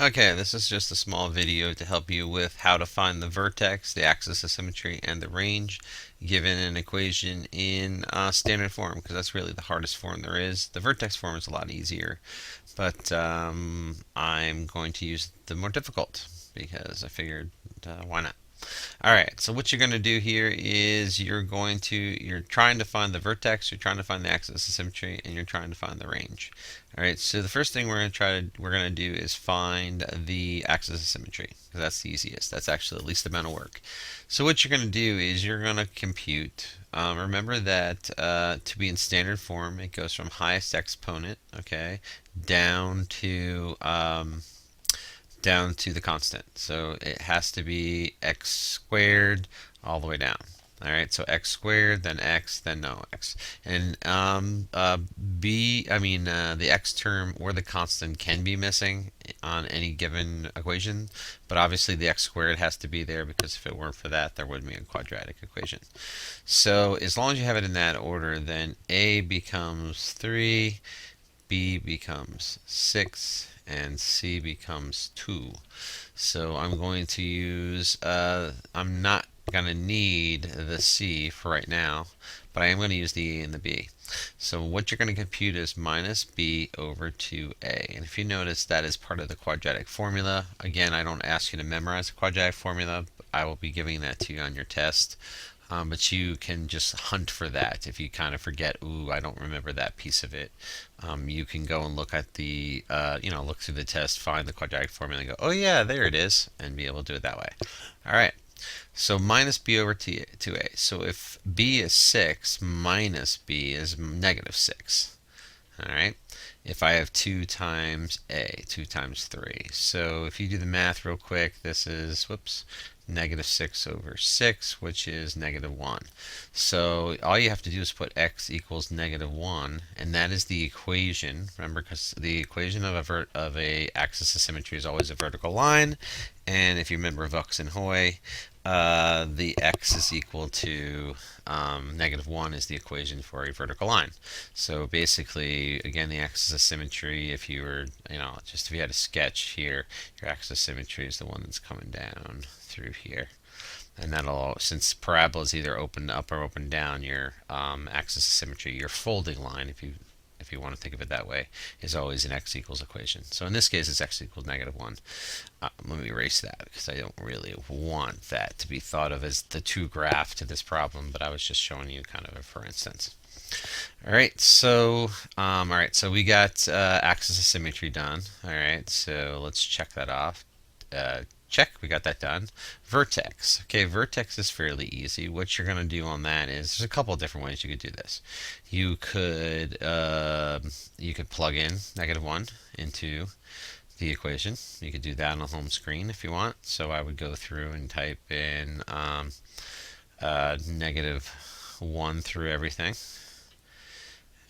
Okay, this is just a small video to help you with how to find the vertex, the axis of symmetry, and the range given an equation in standard form, because that's really the hardest form there is. The vertex form is a lot easier, but I'm going to use the more difficult because I figured why not? All right, so what you're going to do here is you're trying to find the vertex, you're trying to find the axis of symmetry, and you're trying to find the range. All right, so the first thing we're going to do is find the axis of symmetry, because that's the easiest. That's actually the least amount of work. So what you're going to do is you're going to compute. Remember that to be in standard form, it goes from highest exponent, okay, down to the constant. So it has to be x squared all the way down. All right, so x squared, then x, then no x, and the x term or the constant can be missing on any given equation, but obviously the x squared has to be there because if it weren't for that, there wouldn't be a quadratic equation. So as long as you have it in that order, then a becomes 3, B becomes 6, and C becomes 2. So I'm going to use, I'm not going to need the C for right now, but I am going to use the A and the B. So what you're going to compute is minus B over 2A. And if you notice, that is part of the quadratic formula. Again, I don't ask you to memorize the quadratic formula. I will be giving that to you on your test. But you can just hunt for that. If you kind of forget, ooh, I don't remember that piece of it, you can go and look at look through the test, find the quadratic formula, and go, oh yeah, there it is, and be able to do it that way. All right. So minus b over 2a. So if b is 6, minus b is negative 6. All right. If I have 2 times a, 2 times 3. So if you do the math real quick, this is, whoops, negative 6 over 6, which is negative 1. So all you have to do is put x equals negative 1, and that is the equation. Remember, because the equation of a axis of symmetry is always a vertical line, and if you remember Vux and Hoy, the x is equal to negative 1 is the equation for a vertical line. So basically, again, the axis of symmetry, if you were, if you had a sketch here, your axis of symmetry is the one that's coming down through here. And that'll, since parabola is either open up or open down, your axis of symmetry, your folding line, if you want to think of it that way, is always an x equals equation. So in this case, it's x equals negative 1. Let me erase that because I don't really want that to be thought of as the true graph to this problem, but I was just showing you kind of a for instance. All right, so we got axis of symmetry done. All right, so let's check that off. Check, we got that done. Vertex. Okay, vertex is fairly easy. What you're going to do on that is there's a couple of different ways you could do this. You could plug in negative 1 into the equation. You could do that on the home screen if you want. So I would go through and type in negative 1 through everything.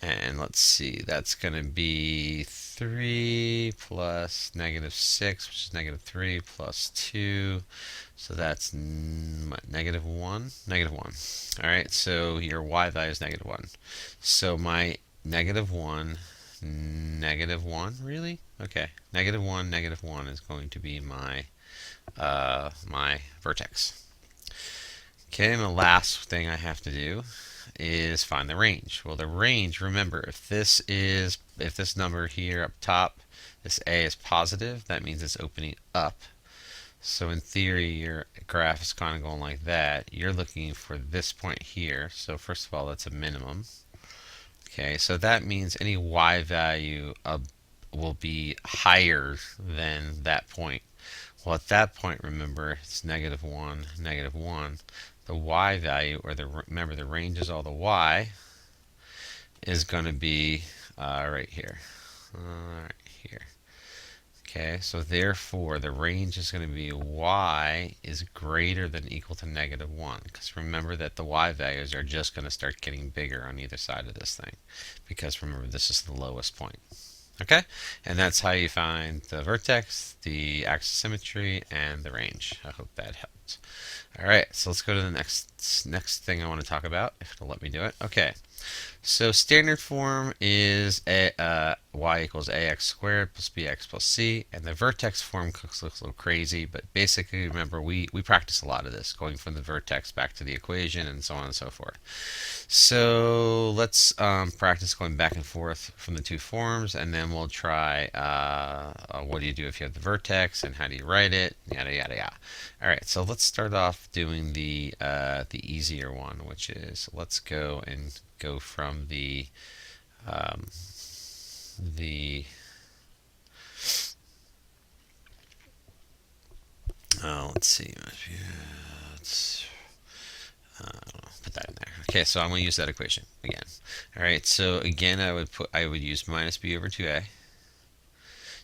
And let's see, that's going to be 3 plus negative 6, which is negative 3 plus 2. So that's negative 1? Negative 1. All right, so your y value is negative 1. So my negative 1, negative 1, really? Okay, negative 1 is going to be my my vertex. Okay, and the last thing I have to do is find the range. Well, the range, remember, if this number here up top, this a is positive, that means it's opening up. So in theory, your graph is kind of going like that. You're looking for this point here. So first of all, that's a minimum. Okay, so that means any y value will be higher than that point. Well, at that point, remember, it's negative 1, negative 1. The y value, or remember, the range is all the y, is going to be right here. Right here. Okay, so therefore, the range is going to be y is greater than equal to negative 1. Because remember that the y values are just going to start getting bigger on either side of this thing. Because remember, this is the lowest point. Okay, and that's how you find the vertex, the axis of symmetry, and the range. I hope that helped. All right, so let's go to the next thing I want to talk about, if it'll let me do it. Okay, So standard form is y equals ax squared plus bx plus c, and the vertex form looks a little crazy, but basically remember we practice a lot of this, going from the vertex back to the equation and so on and so forth. So let's practice going back and forth from the two forms, and then we'll try what do you do if you have the vertex, and how do you write it, yada yada yada. All right, so let's start off doing the easier one, which is let's go from um, the let's see, let's put that in there. Okay, so I'm going to use that equation again. All right, so again, I would use minus b over 2a.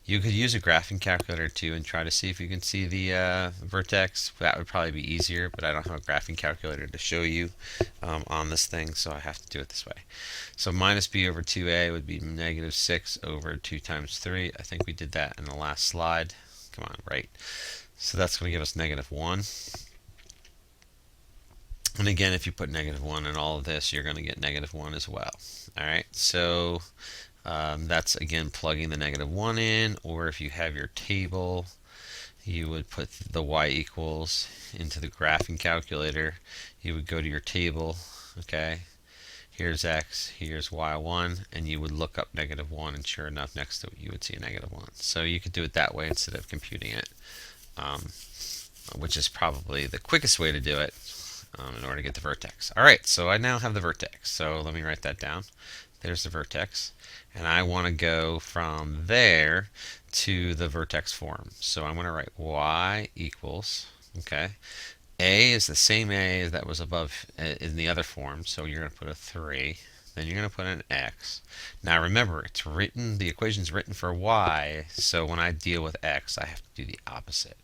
You could use a graphing calculator too and try to see if you can see the vertex. That would probably be easier, but I don't have a graphing calculator to show you on this thing, so I have to do it this way. So minus b over 2a would be negative 6 over 2 times 3. I think we did that in the last slide. Come on, right. So that's going to give us negative 1. And again, if you put negative 1 in all of this, you're going to get negative 1 as well. All right, so that's again plugging the negative 1 in, or if you have your table, you would put the y equals into the graphing calculator. You would go to your table, okay, here's x, here's y1, and you would look up negative 1, and sure enough, next to it you would see a negative 1. So you could do it that way instead of computing it, which is probably the quickest way to do it in order to get the vertex. Alright, so I now have the vertex, so let me write that down. There's the vertex, and I want to go from there to the vertex form. So I'm going to write y equals, okay, a is the same a that was above in the other form, so you're going to put a 3. Then you're going to put an x. Now remember, it's written, the equation's written for y, so when I deal with x, I have to do the opposite.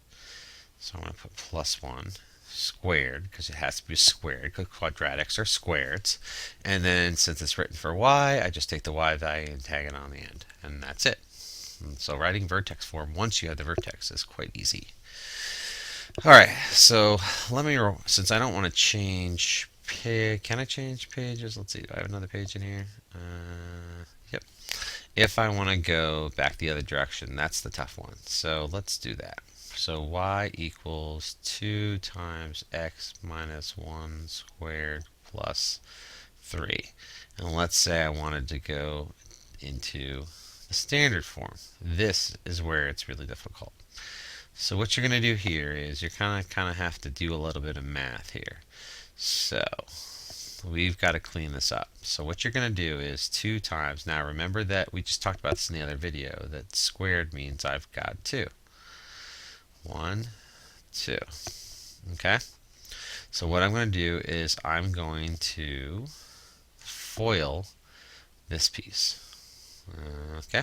So I'm going to put plus 1 squared, because it has to be squared, because quadratics are squareds. And then since it's written for y, I just take the y value and tag it on the end. And that's it. And so writing vertex form once you have the vertex is quite easy. Alright, so let me, since I don't want to change can I change pages? Let's see, do I have another page in here? Yep. If I want to go back the other direction, that's the tough one. So let's do that. So y equals 2 times x minus 1 squared plus 3. And let's say I wanted to go into the standard form. This is where it's really difficult. So what you're going to do here is you're kind of have to do a little bit of math here. So we've got to clean this up. So what you're going to do is 2 times. Now remember that we just talked about this in the other video, that squared means I've got 2. 1, 2. Okay? So what I'm going to do is I'm going to FOIL this piece. Okay?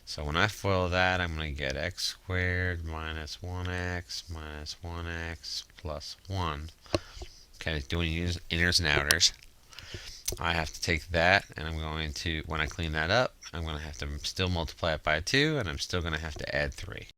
So when I FOIL that, I'm going to get x squared minus 1x minus 1x plus 1. Okay, doing inners and outers. I have to take that, and I'm going to, when I clean that up, I'm going to have to still multiply it by 2, and I'm still going to have to add 3.